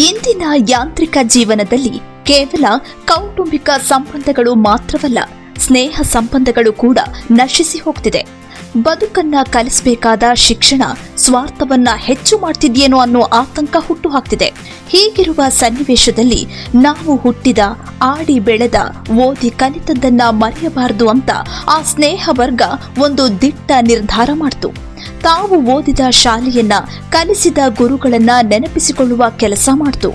ಇಂದಿನ ಯಾಂತ್ರಿಕ ಜೀವನದಲ್ಲಿ ಕೇವಲ ಕೌಟುಂಬಿಕ ಸಂಬಂಧಗಳು ಮಾತ್ರವಲ್ಲ, ಸ್ನೇಹ ಸಂಬಂಧಗಳು ಕೂಡ ನಶಿಸಿ ಹೋಗ್ತಿದೆ. ಬದುಕನ್ನ ಕಲಿಸಬೇಕಾದ ಶಿಕ್ಷಣ ಸ್ವಾರ್ಥವನ್ನ ಹೆಚ್ಚು ಮಾಡ್ತಿದ್ಯೇನೋ ಅನ್ನೋ ಆತಂಕ ಹುಟ್ಟುಹಾಕ್ತಿದೆ. ಹೀಗಿರುವ ಸನ್ನಿವೇಶದಲ್ಲಿ ನಾವು ಹುಟ್ಟಿದ, ಆಡಿ ಬೆಳೆದ, ಓದಿ ಕಲಿತದ್ದನ್ನ ಮರೆಯಬಾರದು ಅಂತ ಆ ಸ್ನೇಹ ವರ್ಗ ಒಂದು ದಿಟ್ಟ ನಿರ್ಧಾರ ಮಾಡಿತು. ತಾವು ಓದಿದ ಶಾಲೆಯನ್ನ, ಕಲಿಸಿದ ಗುರುಗಳನ್ನ ನೆನಪಿಸಿಕೊಳ್ಳುವ ಕೆಲಸ ಮಾಡಿತು.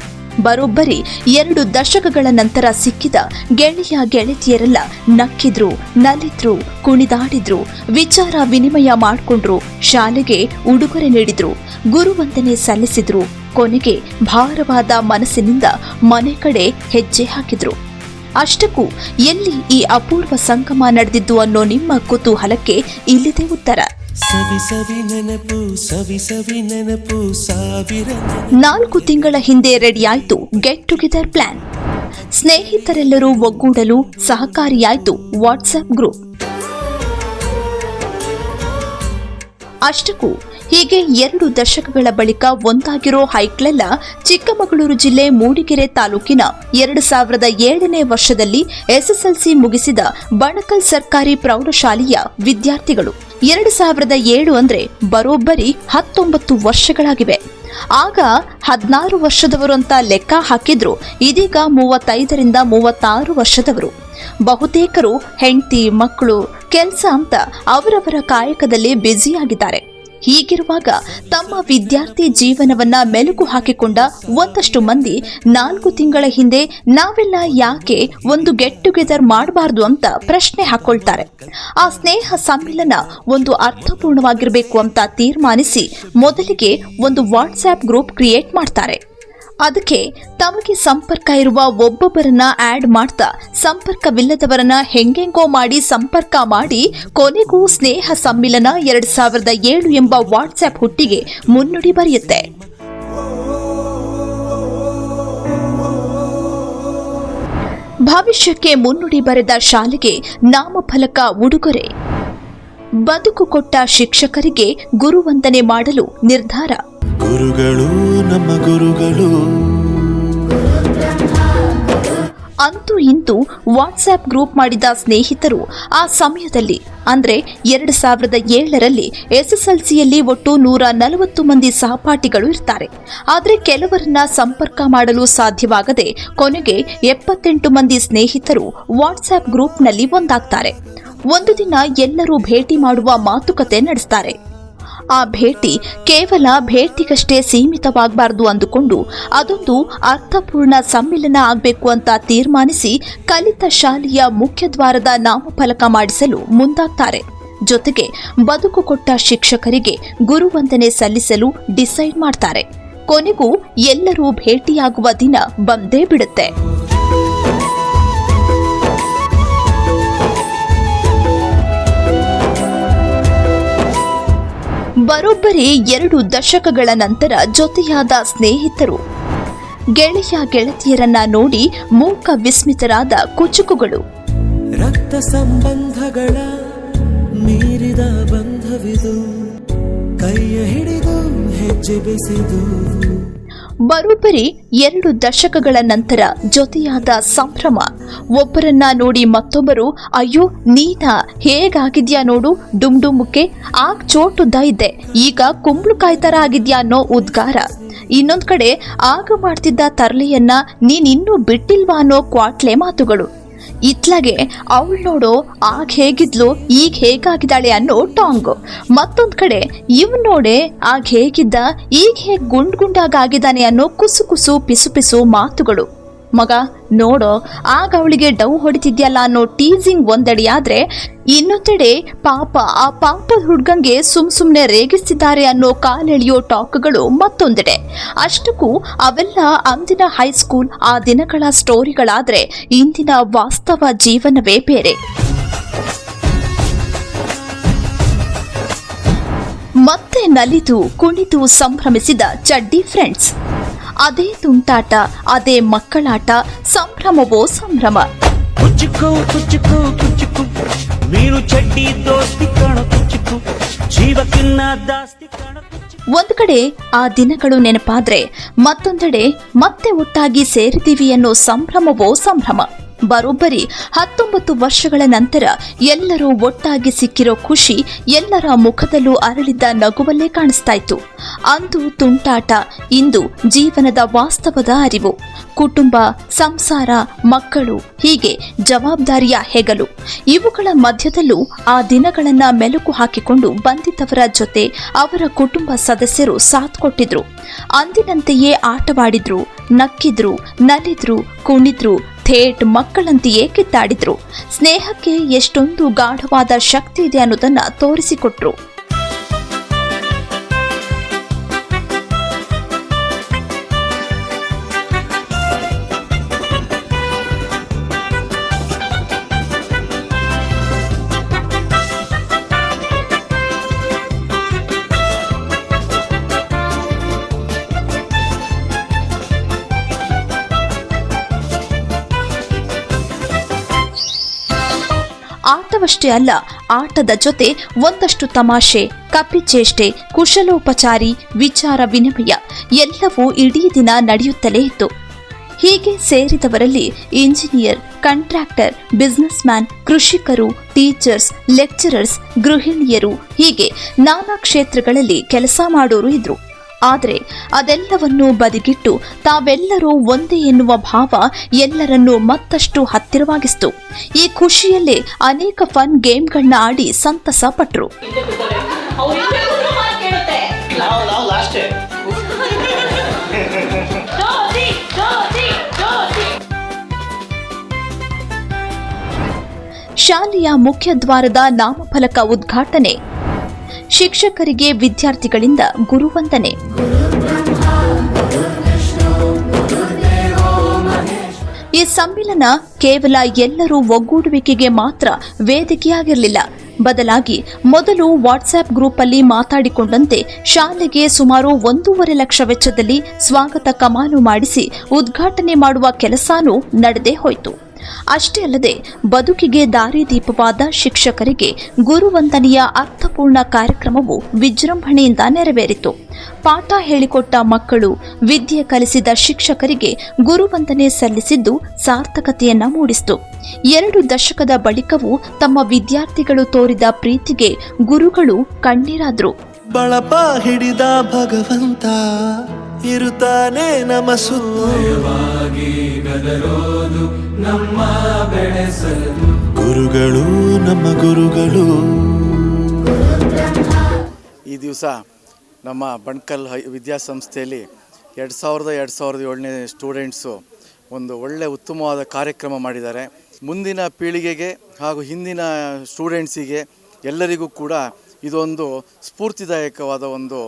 ಬರೋಬ್ಬರಿ 2 ದಶಕಗಳ ನಂತರ ಸಿಕ್ಕಿದ ಗೆಳೆಯ ಗೆಳತಿಯರೆಲ್ಲ ನಕ್ಕಿದ್ರು, ನಲಿದ್ರು, ಕುಣಿದಾಡಿದ್ರು, ವಿಚಾರ ವಿನಿಮಯ ಮಾಡಿಕೊಂಡ್ರು, ಶಾಲೆಗೆ ಉಡುಗೊರೆ ನೀಡಿದ್ರು, ಗುರುವಂದನೆ ಸಲ್ಲಿಸಿದ್ರು, ಕೊನೆಗೆ ಭಾರವಾದ ಮನಸ್ಸಿನಿಂದ ಮನೆ ಕಡೆ ಹೆಜ್ಜೆ ಹಾಕಿದ್ರು. ಅಷ್ಟಕ್ಕೂ ಎಲ್ಲಿ ಈ ಅಪೂರ್ವ ಸಂಗಮ ನಡೆದಿದ್ದು ಅನ್ನೋ ನಿಮ್ಮ ಕುತೂಹಲಕ್ಕೆ ಇಲ್ಲಿದೆ ಉತ್ತರ. 4 ತಿಂಗಳ ಹಿಂದೆ ರೆಡಿಯಾಯಿತು ಗೆಟ್ ಟುಗೆದರ್ ಪ್ಲಾನ್. ಸ್ನೇಹಿತರೆಲ್ಲರೂ ಒಗ್ಗೂಡಲು ಸಹಕಾರಿಯಾಯಿತು ವಾಟ್ಸ್ಆಪ್ ಗ್ರೂಪ್. ಅಷ್ಟಕ್ಕೂ ಹೀಗೆ 2 ದಶಕಗಳ ಬಳಿಕ ಒಂದಾಗಿರೋ ಹೈಕ್ಳೆಲ್ಲ ಚಿಕ್ಕಮಗಳೂರು ಜಿಲ್ಲೆ ಮೂಡಿಗೆರೆ ತಾಲೂಕಿನ 2007ನೇ ವರ್ಷದಲ್ಲಿ ಎಸ್ಎಸ್ಎಲ್ಸಿ ಮುಗಿಸಿದ ಬಣಕಲ್ ಸರ್ಕಾರಿ ಪ್ರೌಢಶಾಲೆಯ ವಿದ್ಯಾರ್ಥಿಗಳು. 2007 ಅಂದ್ರೆ ಬರೋಬ್ಬರಿ 19 ವರ್ಷಗಳಾಗಿವೆ. ಆಗ 16 ವರ್ಷದವರು ಅಂತ ಲೆಕ್ಕ ಹಾಕಿದ್ರು, ಇದೀಗ 35ರಿಂದ 36 ವರ್ಷದವರು. ಬಹುತೇಕರು ಹೆಂಡತಿ, ಮಕ್ಕಳು, ಕೆಲಸ ಅಂತ ಅವರವರ ಕಾಯಕದಲ್ಲಿ ಬ್ಯುಸಿಯಾಗಿದ್ದಾರೆ. ಹೀಗಿರುವಾಗ ತಮ್ಮ ವಿದ್ಯಾರ್ಥಿ ಜೀವನವನ್ನ ಮೆಲುಕು ಹಾಕಿಕೊಂಡ ಒಂದಷ್ಟು ಮಂದಿ 4 ತಿಂಗಳ ಹಿಂದೆ ನಾವೆಲ್ಲ ಯಾಕೆ ಒಂದು ಗೆಟ್ ಟುಗೆದರ್ ಮಾಡಬಾರ್ದು ಅಂತ ಪ್ರಶ್ನೆ ಹಾಕೊಳ್ತಾರೆ. ಆ ಸ್ನೇಹ ಸಮ್ಮಿಲನ ಒಂದು ಅರ್ಥಪೂರ್ಣವಾಗಿರಬೇಕು ಅಂತ ತೀರ್ಮಾನಿಸಿ ಮೊದಲಿಗೆ ಒಂದು ವಾಟ್ಸ್ಆಪ್ ಗ್ರೂಪ್ ಕ್ರಿಯೇಟ್ ಮಾಡ್ತಾರೆ. ಅದಕ್ಕೆ ತಮಗೆ ಸಂಪರ್ಕ ಇರುವ ಒಬ್ಬೊಬ್ಬರನ್ನ ಆಡ್ ಮಾಡ್ತಾ ಸಂಪರ್ಕವಿಲ್ಲದವರನ್ನ ಹೆಂಗೆಂಗೋ ಮಾಡಿ ಸಂಪರ್ಕ ಮಾಡಿ ಕೊನೆಗೂ ಸ್ನೇಹ ಸಮ್ಮಿಲನ 2007 ಎಂಬ ವಾಟ್ಸ್ಆಪ್ ಹುಟ್ಟಿಗೆ ಮುನ್ನುಡಿ ಬರೆಯುತ್ತೆ. ಭವಿಷ್ಯಕ್ಕೆ ಮುನ್ನುಡಿ ಬರೆದ ಶಾಲೆಗೆ ನಾಮಫಲಕ ಉಡುಗೊರೆ. ಬದುಕು ಕೊಟ್ಟ ಶಿಕ್ಷಕರಿಗೆ ಗುರುವಂದನೆ ಮಾಡಲು ನಿರ್ಧಾರ. ಗುರುಗಳು ನಮ್ಮ ಗುರುಗಳು. ಅಂತೂ ಇಂತೂ ವಾಟ್ಸ್ಆಪ್ ಗ್ರೂಪ್ ಮಾಡಿದ ಸ್ನೇಹಿತರು ಆ ಸಮಯದಲ್ಲಿ ಅಂದ್ರೆ 2007ರಲ್ಲಿ ಎಸ್ಎಸ್ಎಲ್ಸಿಯಲ್ಲಿ ಒಟ್ಟು 140 ಮಂದಿ ಸಹಪಾಠಿಗಳು ಇರ್ತಾರೆ. ಆದರೆ ಕೆಲವರನ್ನ ಸಂಪರ್ಕ ಮಾಡಲು ಸಾಧ್ಯವಾಗದೆ ಕೊನೆಗೆ 78 ಮಂದಿ ಸ್ನೇಹಿತರು ವಾಟ್ಸ್ಆಪ್ ಗ್ರೂಪ್ನಲ್ಲಿ ಒಂದಾಗ್ತಾರೆ. ಒಂದು ದಿನ ಎಲ್ಲರೂ ಭೇಟಿ ಮಾಡುವ ಮಾತುಕತೆ ನಡೆಸ್ತಾರೆ. ಆ ಭೇಟಿ ಕೇವಲ ಭೇಟಿಗಷ್ಟೇ ಸೀಮಿತವಾಗಬಾರದು ಅಂದುಕೊಂಡು ಅದೊಂದು ಅರ್ಥಪೂರ್ಣ ಸಮ್ಮಿಲನ ಆಗಬೇಕು ಅಂತ ತೀರ್ಮಾನಿಸಿ ಕಲಿತ ಶಾಲೆಯ ಮುಖ್ಯದ್ವಾರದ ನಾಮಫಲಕ ಮಾಡಿಸಲು ಮುಂದಾಗ್ತಾರೆ. ಜೊತೆಗೆ ಬದುಕು ಕೊಟ್ಟ ಶಿಕ್ಷಕರಿಗೆ ಗುರುವಂದನೆ ಸಲ್ಲಿಸಲು ಡಿಸೈಡ್ ಮಾಡ್ತಾರೆ. ಕೊನೆಗೂ ಎಲ್ಲರೂ ಭೇಟಿಯಾಗುವ ದಿನ ಬಂದೇ ಬಿಡುತ್ತೆ. ಬರೋಬ್ಬರಿ 2 ದಶಕಗಳ ನಂತರ ಜೊತೆಯಾದ ಸ್ನೇಹಿತರು, ಗೆಳೆಯ ಗೆಳತಿಯರನ್ನ ನೋಡಿ ಮೂಕ ವಿಸ್ಮಿತರಾದ ಕುಚುಕುಗಳು. ರಕ್ತ ಸಂಬಂಧಗಳ ಮೀರಿದ ಬಂಧವಿದು, ಕೈಯ ಹಿಡಿದು ಹೆಜ್ಜೆ ಬೆಸೆದು. ಬರೋಬ್ಬರಿ 2 ದಶಕಗಳ ನಂತರ ಜೊತೆಯಾದ ಸಂಭ್ರಮ. ಒಬ್ಬರನ್ನ ನೋಡಿ ಮತ್ತೊಬ್ಬರು ಅಯ್ಯೋ ನೀನಾ ಹೇಗಾಗಿದ್ಯಾ ನೋಡು ಡುಮ್ಡುಮ್ಮಕ್ಕೆ, ಆಗ ಚೋಟುದ್ದ ಇದ್ದೆ ಈಗ ಕುಂಬಳಕಾಯಿ ತರ ಆಗಿದ್ಯಾ ಅನ್ನೋ ಉದ್ಗಾರ. ಇನ್ನೊಂದ್ ಕಡೆ ಆಗ ಮಾಡ್ತಿದ್ದ ತರಲೆಯನ್ನ ನೀನಿನ್ನೂ ಬಿಟ್ಟಿಲ್ವಾ ಅನ್ನೋ ಕ್ವಾಟ್ಲೆ ಮಾತುಗಳು. ಇತ್ಲಾಗೆ ಅವಳು ನೋಡೋ ಆಗ ಹೇಗಿದ್ಲು ಈಗ ಹೇಗಾಗಿದ್ದಾಳೆ ಅನ್ನೋ ಟಾಂಗು. ಮತ್ತೊಂದ್ ಕಡೆ ಇವ್ ನೋಡೆ ಆಗ ಹೇಗಿದ್ದ ಈಗ ಹೇಗ್ ಗುಂಡಾಗಿದ್ದಾನೆ ಅನ್ನೋ ಕುಸು ಕುಸು ಪಿಸು ಪಿಸು ಮಾತುಗಳು. ಮಗ ನೋಡೋ ಆಗ ಅವಳಿಗೆ ಡವ್ ಹೊಡಿತಿದ್ಯಲ್ಲ ಅನ್ನೋ ಟೀಸಿಂಗ್ ಒಂದೆಡೆ ಆದ್ರೆ, ಇನ್ನೊಂದೆಡೆ ಪಾಪ ಆ ಪಾಪದ ಹುಡ್ಗಂಗೆ ಸುಮ್ನೆ ರೇಗಿಸ್ತಿದ್ದಾರೆ ಅನ್ನೋ ಕಾಲೆಳೆಯೋ ಟಾಕ್ಗಳು ಮತ್ತೊಂದೆಡೆ. ಅಷ್ಟಕ್ಕೂ ಅವೆಲ್ಲ ಅಂದಿನ ಹೈಸ್ಕೂಲ್ ಆ ದಿನಗಳ ಸ್ಟೋರಿಗಳಾದ್ರೆ ಇಂದಿನ ವಾಸ್ತವ ಜೀವನವೇ ಬೇರೆ. ಮತ್ತೆ ನಲಿದು ಕುಣಿದು ಸಂಭ್ರಮಿಸಿದ ಚಡ್ಡಿ ಫ್ರೆಂಡ್ಸ್. ಅದೇ ತುಂಟಾಟ, ಅದೇ ಮಕ್ಕಳಾಟ, ಸಂಭ್ರಮವೋ ಸಂಭ್ರಮ. ಕುಚ್ಚುಕು ಕುಚ್ಚುಕು ಕುಚ್ಚುಕು ಮೀನು ಚಡ್ಡಿ ದೋಸ್ತಿ ಕಣ ಕುಚ್ಚುಕು ಜೀವಕ್ಕಿನ್ನ ದಾಸ್ತಿ ಕಣ ಕುಚ್ಚುಕು. ಒಂದು ಕಡೆ ಆ ದಿನಗಳು ನೆನಪಾದ್ರೆ ಮತ್ತೊಂದೆಡೆ ಮತ್ತೆ ಒಟ್ಟಾಗಿ ಸೇರಿದೀವಿ ಅನ್ನೋ ಸಂಭ್ರಮವೋ ಸಂಭ್ರಮ. ಬರೋಬ್ಬರಿ 19 ವರ್ಷಗಳ ನಂತರ ಎಲ್ಲರೂ ಒಟ್ಟಾಗಿ ಸಿಕ್ಕಿರೋ ಖುಷಿ ಎಲ್ಲರ ಮುಖದಲ್ಲೂ ಅರಳಿದ್ದ ನಗುವಲ್ಲೇ ಕಾಣಿಸ್ತಾ ಇತ್ತು. ಅಂದು ತುಂಟಾಟ, ಇಂದು ಜೀವನದ ವಾಸ್ತವದ ಅರಿವು. ಕುಟುಂಬ, ಸಂಸಾರ, ಮಕ್ಕಳು, ಹೀಗೆ ಜವಾಬ್ದಾರಿಯ ಹೆಗಲು. ಇವುಗಳ ಮಧ್ಯದಲ್ಲೂ ಆ ದಿನಗಳನ್ನ ಮೆಲುಕು ಹಾಕಿಕೊಂಡು ಬಂದಿದ್ದವರ ಜೊತೆ ಅವರ ಕುಟುಂಬ ಸದಸ್ಯರು ಸಾಥ್ ಕೊಟ್ಟಿದ್ರು. ಅಂದಿನಂತೆಯೇ ಆಟವಾಡಿದ್ರು, ನಕ್ಕಿದ್ರು, ನಲಿದ್ರು, ಕುಣಿದ್ರು, ಥೇಟ್ ಮಕ್ಕಳಂತೆಯೇ ಕಿತ್ತಾಡಿದ್ರು. ಸ್ನೇಹಕ್ಕೆ ಎಷ್ಟೊಂದು ಗಾಢವಾದ ಶಕ್ತಿ ಇದೆ ಅನ್ನೋದನ್ನ ತೋರಿಸಿಕೊಟ್ರು. ಆಟವಷ್ಟೇ ಅಲ್ಲ, ಆಟದ ಜೊತೆ ಒಂದಷ್ಟು ತಮಾಷೆ, ಕಪಿಚೇಷ್ಟೆ, ಕುಶಲೋಪಚಾರಿ, ವಿಚಾರ ವಿನಿಮಯ ಎಲ್ಲವೂ ಇಡೀ ದಿನ ನಡೆಯುತ್ತಲೇ ಇತ್ತು. ಹೀಗೆ ಸೇರಿದವರಲ್ಲಿ ಇಂಜಿನಿಯರ್, ಕಾಂಟ್ರಾಕ್ಟರ್, ಬಿಸಿನೆಸ್ ಮ್ಯಾನ್, ಕೃಷಿಕರು, ಟೀಚರ್ಸ್, ಲೆಕ್ಚರರ್ಸ್, ಗೃಹಿಣಿಯರು, ಹೀಗೆ ನಾನಾ ಕ್ಷೇತ್ರಗಳಲ್ಲಿ ಕೆಲಸ ಮಾಡೋರು ಇದ್ರು. ಆದರೆ ಅದೆಲ್ಲವನ್ನೂ ಬದಿಗಿಟ್ಟು ತಾವೆಲ್ಲರೂ ಒಂದೇ ಎನ್ನುವ ಭಾವ ಎಲ್ಲರನ್ನೂ ಮತ್ತಷ್ಟು ಹತ್ತಿರವಾಗಿಸಿತು. ಈ ಖುಷಿಯಲ್ಲೇ ಅನೇಕ ಫನ್ ಗೇಮ್ಗಳನ್ನ ಆಡಿ ಸಂತಸ ಪಟ್ರು. ಶಾಲೆಯ ಮುಖ್ಯದ್ವಾರದ ನಾಮಫಲಕ ಉದ್ಘಾಟನೆ, ಶಿಕ್ಷಕರಿಗೆ ವಿದ್ಯಾರ್ಥಿಗಳಿಂದ ಗುರುವಂದನೆ. ಈ ಸಮ್ಮಿಲನ ಕೇವಲ ಎಲ್ಲರೂ ಒಗ್ಗೂಡುವಿಕೆಗೆ ಮಾತ್ರ ವೇದಿಕೆಯಾಗಿರಲಿಲ್ಲ. ಬದಲಾಗಿ ಮೊದಲು ವಾಟ್ಸ್ಆಪ್ ಗ್ರೂಪ್ ಅಲ್ಲಿ ಮಾತಾಡಿಕೊಂಡಂತೆ ಶಾಲೆಗೆ ಸುಮಾರು 1.5 ಲಕ್ಷ ವೆಚ್ಚದಲ್ಲಿ ಸ್ವಾಗತ ಕಮಾನು ಮಾಡಿಸಿ ಉದ್ಘಾಟನೆ ಮಾಡುವ ಕೆಲಸನೂ ನಡೆದೇ ಹೋಯಿತು. ಅಷ್ಟೇ ಅಲ್ಲದೆ ಬದುಕಿಗೆ ದಾರಿದೀಪವಾದ ಶಿಕ್ಷಕರಿಗೆ ಗುರುವಂದನೆಯ ಅರ್ಥಪೂರ್ಣ ಕಾರ್ಯಕ್ರಮವು ವಿಜೃಂಭಣೆಯಿಂದ ನೆರವೇರಿತು. ಪಾಠ ಹೇಳಿಕೊಟ್ಟ ಮಕ್ಕಳು, ವಿದ್ಯೆ ಕಲಿಸಿದ ಶಿಕ್ಷಕರಿಗೆ ಗುರುವಂದನೆ ಸಲ್ಲಿಸಿದ್ದು ಸಾರ್ಥಕತೆಯನ್ನ ಮೂಡಿಸಿತು. 2 ದಶಕದ ಬಳಿಕವೂ ತಮ್ಮ ವಿದ್ಯಾರ್ಥಿಗಳು ತೋರಿದ ಪ್ರೀತಿಗೆ ಗುರುಗಳು ಕಣ್ಣೀರಾದ್ರು. ಬಳಪ ಹಿಡಿದ ಭಗವಂತ ಇರುತ್ತಾನೆ ನಮ್ಮ ಸುತ್ತವಾಗಿ ಗದರೋದು ನಮ್ಮ ಬೆಳೆಸಲು ಗುರುಗಳು ನಮ್ಮ ಗುರುಗಳು. ಈ ದಿವಸ ನಮ್ಮ ಬಣ್ಕಲ್ ವಿದ್ಯಾಸಂಸ್ಥೆಯಲ್ಲಿ 2007ನೇ ಸ್ಟೂಡೆಂಟ್ಸು ಒಂದು ಒಳ್ಳೆಯ ಉತ್ತಮವಾದ ಕಾರ್ಯಕ್ರಮ ಮಾಡಿದ್ದಾರೆ. ಮುಂದಿನ ಪೀಳಿಗೆಗೆ ಹಾಗೂ ಹಿಂದಿನ ಸ್ಟೂಡೆಂಟ್ಸಿಗೆ ಎಲ್ಲರಿಗೂ ಕೂಡ ಇದೊಂದು ಸ್ಫೂರ್ತಿದಾಯಕವಾದ ಒಂದು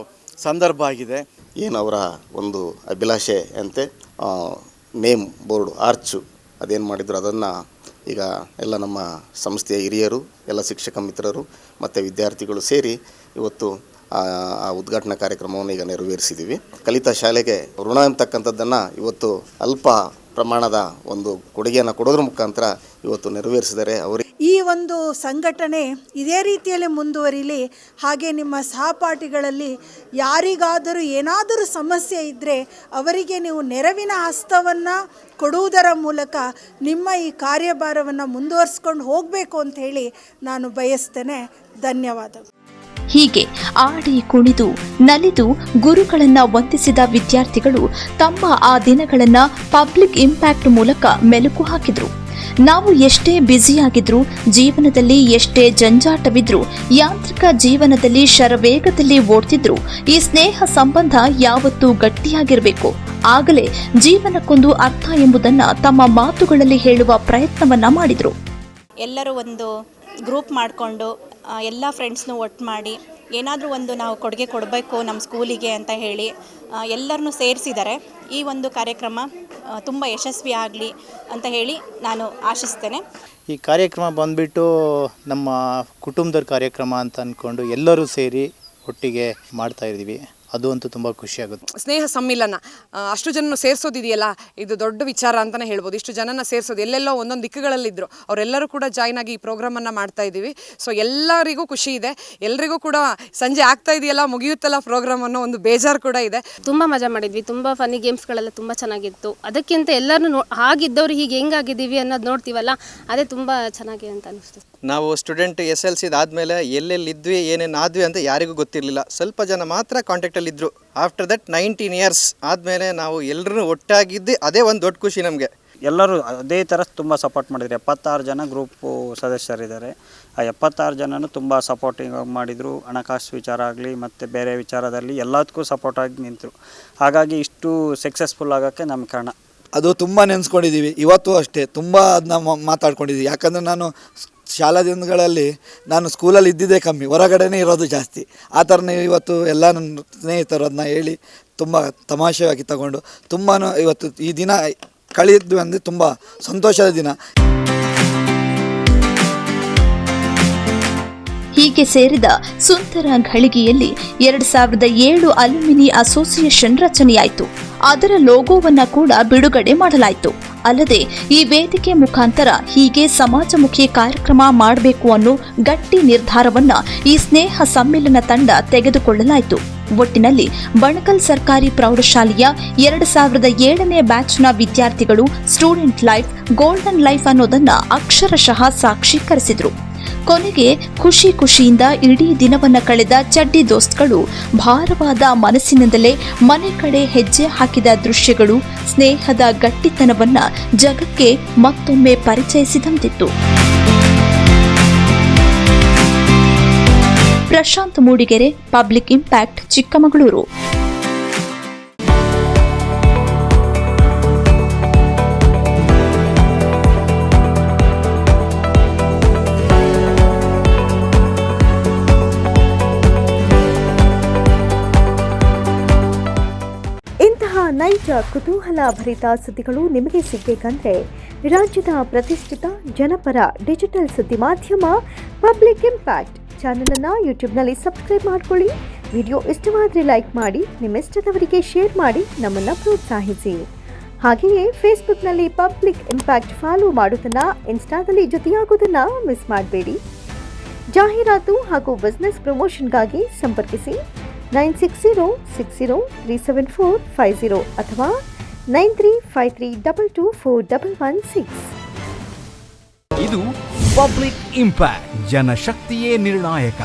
ಸಂದರ್ಭ ಆಗಿದೆ. ಏನು ಅವರ ಒಂದು ಅಭಿಲಾಷೆ ಅಂತೆ ನೇಮ್ ಬೋರ್ಡ್ ಆರ್ಚು ಅದೇನು ಮಾಡಿದ್ರು ಅದನ್ನು ಈಗ ಎಲ್ಲ ನಮ್ಮ ಸಂಸ್ಥೆಯ ಹಿರಿಯರು, ಎಲ್ಲ ಶಿಕ್ಷಕ ಮಿತ್ರರು ಮತ್ತು ವಿದ್ಯಾರ್ಥಿಗಳು ಸೇರಿ ಇವತ್ತು ಆ ಉದ್ಘಾಟನಾ ಕಾರ್ಯಕ್ರಮವನ್ನು ಈಗ ನೆರವೇರಿಸಿದ್ದೀವಿ. ಕಲಿತ ಶಾಲೆಗೆ ಋಣ ಅಂತಕ್ಕಂಥದ್ದನ್ನು ಇವತ್ತು ಅಲ್ಪ ಪ್ರಮಾಣದ ಒಂದು ಕೊಡುಗೆಯನ್ನು ಕೊಡೋದ್ರ ಮುಖಾಂತರ ಇವತ್ತು ನೆರವೇರಿಸಿದ್ದಾರೆ. ಅವರಿಗೆ ಈ ಒಂದು ಸಂಘಟನೆ ಇದೇ ರೀತಿಯಲ್ಲಿ ಮುಂದುವರಿಲಿ. ಹಾಗೆ ನಿಮ್ಮ ಸಹಪಾಠಿಗಳಲ್ಲಿ ಯಾರಿಗಾದರೂ ಏನಾದರೂ ಸಮಸ್ಯೆ ಇದ್ದರೆ ಅವರಿಗೆ ನೀವು ನೆರವಿನ ಹಸ್ತವನ್ನು ಕೊಡುವುದರ ಮೂಲಕ ನಿಮ್ಮ ಈ ಕಾರ್ಯಭಾರವನ್ನು ಮುಂದುವರಿಸ್ಕೊಂಡು ಹೋಗಬೇಕು ಅಂತ ಹೇಳಿ ನಾನು ಬಯಸ್ತೇನೆ. ಧನ್ಯವಾದಗಳು. ಹೀಗೆ ಆಡಿ ಕುಣಿದು ನಲಿದು ಗುರುಗಳನ್ನ ವಂದಿಸಿದ ವಿದ್ಯಾರ್ಥಿಗಳು ತಮ್ಮ ಆ ದಿನಗಳನ್ನ ಪಬ್ಲಿಕ್ ಇಂಪ್ಯಾಕ್ಟ್ ಮೂಲಕ ಮೆಲುಕು ಹಾಕಿದ್ರು. ನಾವು ಎಷ್ಟೇ ಬ್ಯುಸಿಯಾಗಿದ್ರು, ಜೀವನದಲ್ಲಿ ಎಷ್ಟೇ ಜಂಜಾಟವಿದ್ರು, ಯಾಂತ್ರಿಕ ಜೀವನದಲ್ಲಿ ಶರವೇಗದಲ್ಲಿ ಓಡ್ತಿದ್ರು, ಈ ಸ್ನೇಹ ಸಂಬಂಧ ಯಾವತ್ತೂ ಗಟ್ಟಿಯಾಗಿರಬೇಕು. ಆಗಲೇ ಜೀವನಕ್ಕೊಂದು ಅರ್ಥ ಎಂಬುದನ್ನ ತಮ್ಮ ಮಾತುಗಳಲ್ಲಿ ಹೇಳುವ ಪ್ರಯತ್ನವನ್ನ ಮಾಡಿದ್ರು. ಎಲ್ಲರೂ ಒಂದು ಗ್ರೂಪ್ ಮಾಡಿಕೊಂಡು ಎಲ್ಲ ಫ್ರೆಂಡ್ಸ್ನೂ ಒಟ್ಟು ಮಾಡಿ ಏನಾದರೂ ಒಂದು ನಾವು ಕೊಡುಗೆ ಕೊಡಬೇಕು ನಮ್ಮ ಸ್ಕೂಲಿಗೆ ಅಂತ ಹೇಳಿ ಎಲ್ಲರನ್ನೂ ಸೇರಿಸಿದ್ದಾರೆ. ಈ ಒಂದು ಕಾರ್ಯಕ್ರಮ ತುಂಬ ಯಶಸ್ವಿ ಆಗಲಿ ಅಂತ ಹೇಳಿ ನಾನು ಆಶಿಸ್ತೇನೆ. ಈ ಕಾರ್ಯಕ್ರಮ ಬಂದುಬಿಟ್ಟು ನಮ್ಮ ಕುಟುಂಬದ ಕಾರ್ಯಕ್ರಮ ಅಂತ ಅಂದ್ಕೊಂಡು ಎಲ್ಲರೂ ಸೇರಿ ಒಟ್ಟಿಗೆ ಮಾಡ್ತಾಯಿದ್ದೀವಿ. ಅದು ಅಂತೂ ತುಂಬ ಖುಷಿಯಾಗುತ್ತೆ. ಸ್ನೇಹ ಸಮ್ಮಿಲನ ಅಷ್ಟು ಜನ ಸೇರಿಸೋದಿದೆಯಲ್ಲ, ಇದು ದೊಡ್ಡ ವಿಚಾರ ಅಂತಲೇ ಹೇಳ್ಬೋದು. ಇಷ್ಟು ಜನನ ಸೇರಿಸೋದು, ಎಲ್ಲೆಲ್ಲೋ ಒಂದೊಂದು ದಿಕ್ಕುಗಳಲ್ಲಿದ್ದರು, ಅವರೆಲ್ಲರೂ ಕೂಡ ಜಾಯ್ನ್ ಆಗಿ ಈ ಪ್ರೋಗ್ರಾಮನ್ನು ಮಾಡ್ತಾ ಇದ್ದೀವಿ. ಸೊ ಎಲ್ಲರಿಗೂ ಖುಷಿ ಇದೆ, ಎಲ್ರಿಗೂ ಕೂಡ ಸಂಜೆ ಆಗ್ತಾ ಇದೆಯಲ್ಲ, ಮುಗಿಯುತ್ತಲ್ಲ ಪ್ರೋಗ್ರಾಮ್ ಅನ್ನೋ ಒಂದು ಬೇಜಾರು ಕೂಡ ಇದೆ. ತುಂಬ ಮಜಾ ಮಾಡಿದ್ವಿ, ತುಂಬ ಫನಿ ಗೇಮ್ಸ್ಗಳೆಲ್ಲ ತುಂಬ ಚೆನ್ನಾಗಿತ್ತು. ಅದಕ್ಕಿಂತ ಎಲ್ಲರೂ ಆಗಿದ್ದವ್ರು ಹೀಗೆ ಹೆಂಗಾಗಿದ್ದೀವಿ ಅನ್ನೋದು ನೋಡ್ತೀವಲ್ಲ, ಅದೇ ತುಂಬ ಚೆನ್ನಾಗಿದೆ ಅಂತ ಅನಿಸ್ತು. ನಾವು ಸ್ಟೂಡೆಂಟ್ SLC ಆದಮೇಲೆ ಎಲ್ಲೆಲ್ಲಿದ್ವಿ ಏನೇನು ಆದ್ವಿ ಅಂತ ಯಾರಿಗೂ ಗೊತ್ತಿರಲಿಲ್ಲ. ಸ್ವಲ್ಪ ಜನ ಮಾತ್ರ ಕಾಂಟ್ಯಾಕ್ಟಲ್ಲಿದ್ದರು. ಆಫ್ಟರ್ ದಟ್ 19 ಇಯರ್ಸ್ ಆದಮೇಲೆ ನಾವು ಎಲ್ಲರೂ ಒಟ್ಟಾಗಿದ್ದು ಅದೇ ಒಂದು ದೊಡ್ಡ ಖುಷಿ ನಮಗೆ. ಎಲ್ಲರೂ ಅದೇ ಥರ ತುಂಬ ಸಪೋರ್ಟ್ ಮಾಡಿದ್ರು. 76 ಜನ ಗ್ರೂಪು ಸದಸ್ಯರಿದ್ದಾರೆ. ಆ 76 ಜನನು ತುಂಬ ಸಪೋರ್ಟಿಂಗ್ ಮಾಡಿದರು. ಹಣಕಾಸು ವಿಚಾರ ಆಗಲಿ ಮತ್ತು ಬೇರೆ ವಿಚಾರದಲ್ಲಿ ಎಲ್ಲದಕ್ಕೂ ಸಪೋರ್ಟಾಗಿ ನಿಂತರು. ಹಾಗಾಗಿ ಇಷ್ಟು ಸಕ್ಸಸ್ಫುಲ್ ಆಗೋಕ್ಕೆ ನಮ್ಮ ಕಾರಣ. ಅದು ತುಂಬ ನೆನೆಸ್ಕೊಂಡಿದ್ದೀವಿ. ಇವತ್ತು ಅಷ್ಟೇ ತುಂಬ ಅದನ್ನ ಮಾತಾಡ್ಕೊಂಡಿದ್ದೀವಿ. ಯಾಕಂದರೆ ನಾನು ಶಾಲಾ ದಿನಗಳಲ್ಲಿ ನಾನು ಸ್ಕೂಲಲ್ಲಿ ಇದ್ದಿದ್ದೇ ಕಮ್ಮಿ, ಹೊರಗಡೆನೇ ಇರೋದು ಜಾಸ್ತಿ. ಆ ಥರನೇ ಇವತ್ತು ಎಲ್ಲ ನನ್ನ ಸ್ನೇಹಿತರು ಅದನ್ನ ಹೇಳಿ ತುಂಬ ತಮಾಷೆಯಾಗಿ ತಗೊಂಡು ತುಂಬಾ ಇವತ್ತು ಈ ದಿನ ಕಳೆಯಿದ್ವಿ ಅಂದರೆ ತುಂಬ ಸಂತೋಷದ ದಿನ. ಹೀಗೆ ಸೇರಿದ ಸುಂದರ ಘಳಿಗೆಯಲ್ಲಿ 2007 ಅಲ್ಯುಮಿನಿ ಅಸೋಸಿಯೇಷನ್ ರಚನೆಯಾಯಿತು. ಅದರ ಲೋಗೋವನ್ನ ಕೂಡ ಬಿಡುಗಡೆ ಮಾಡಲಾಯಿತು. ಅಲ್ಲದೆ ಈ ವೇದಿಕೆ ಮುಖಾಂತರ ಹೀಗೆ ಸಮಾಜಮುಖಿ ಕಾರ್ಯಕ್ರಮ ಮಾಡಬೇಕು ಅನ್ನೋ ಗಟ್ಟಿ ನಿರ್ಧಾರವನ್ನ ಈ ಸ್ನೇಹ ಸಮ್ಮಿಲನ ತಂಡ ತೆಗೆದುಕೊಳ್ಳಲಾಯಿತು. ಒಟ್ಟಿನಲ್ಲಿ ಬಣಕಲ್ ಸರ್ಕಾರಿ ಪ್ರೌಢಶಾಲೆಯ 2007ನೇ ಬ್ಯಾಚ್ನ ವಿದ್ಯಾರ್ಥಿಗಳು ಸ್ಟೂಡೆಂಟ್ ಲೈಫ್ ಗೋಲ್ಡನ್ ಲೈಫ್ ಅನ್ನೋದನ್ನ ಅಕ್ಷರಶಃ ಸಾಕ್ಷೀಕರಿಸಿದ್ರು. ಕೊನೆಗೆ ಖುಷಿಯಿಂದ ಇಡೀ ದಿನವನ್ನ ಕಳೆದ ಚಡ್ಡಿ ದೋಸ್ತ್ಗಳು ಭಾರವಾದ ಮನಸ್ಸಿನಿಂದಲೇ ಮನೆ ಕಡೆ ಹೆಜ್ಜೆ ಹಾಕಿದ ದೃಶ್ಯಗಳು ಸ್ನೇಹದ ಗಟ್ಟಿತನವನ್ನ ಜಗಕ್ಕೆ ಮತ್ತೊಮ್ಮೆ ಪರಿಚಯಿಸಿದಂತಿತ್ತು. Prashant Mudigere, public impact, Chikkamagaluru. ನೈಜ ಕುತೂಹಲ ಭರಿತ ಸುದ್ದಿಗಳು ನಿಮಗೆ ಸಿಗಬೇಕಂದ್ರೆ ರಾಜ್ಯದ ಪ್ರತಿಷ್ಠಿತ ಜನಪರ ಡಿಜಿಟಲ್ ಸುದ್ದಿ ಮಾಧ್ಯಮ ಪಬ್ಲಿಕ್ ಇಂಪ್ಯಾಕ್ಟ್ ಚಾನಲನ್ನು ಯೂಟ್ಯೂಬ್ನಲ್ಲಿ ಸಬ್ಸ್ಕ್ರೈಬ್ ಮಾಡಿಕೊಳ್ಳಿ. ವಿಡಿಯೋ ಇಷ್ಟವಾದರೆ ಲೈಕ್ ಮಾಡಿ, ನಿಮ್ಮಿಷ್ಟದವರಿಗೆ ಶೇರ್ ಮಾಡಿ ನಮ್ಮನ್ನು ಪ್ರೋತ್ಸಾಹಿಸಿ. ಹಾಗೆಯೇ ಫೇಸ್ಬುಕ್ನಲ್ಲಿ ಪಬ್ಲಿಕ್ ಇಂಪ್ಯಾಕ್ಟ್ ಫಾಲೋ ಮಾಡೋದನ್ನು, ಇನ್ಸ್ಟಾದಲ್ಲಿ ಜೊತೆಯಾಗೋದನ್ನು ಮಿಸ್ ಮಾಡಬೇಡಿ. ಜಾಹೀರಾತು ಹಾಗೂ ಬಿಸ್ನೆಸ್ ಪ್ರಮೋಷನ್ಗಾಗಿ ಸಂಪರ್ಕಿಸಿ 9606037450 ಅಥವಾ 9353224116. ಇದು ಪಬ್ಲಿಕ್ ಇಂಪ್ಯಾಕ್ಟ್, ಜನಶಕ್ತಿಯೇ ನಿರ್ಣಾಯಕ.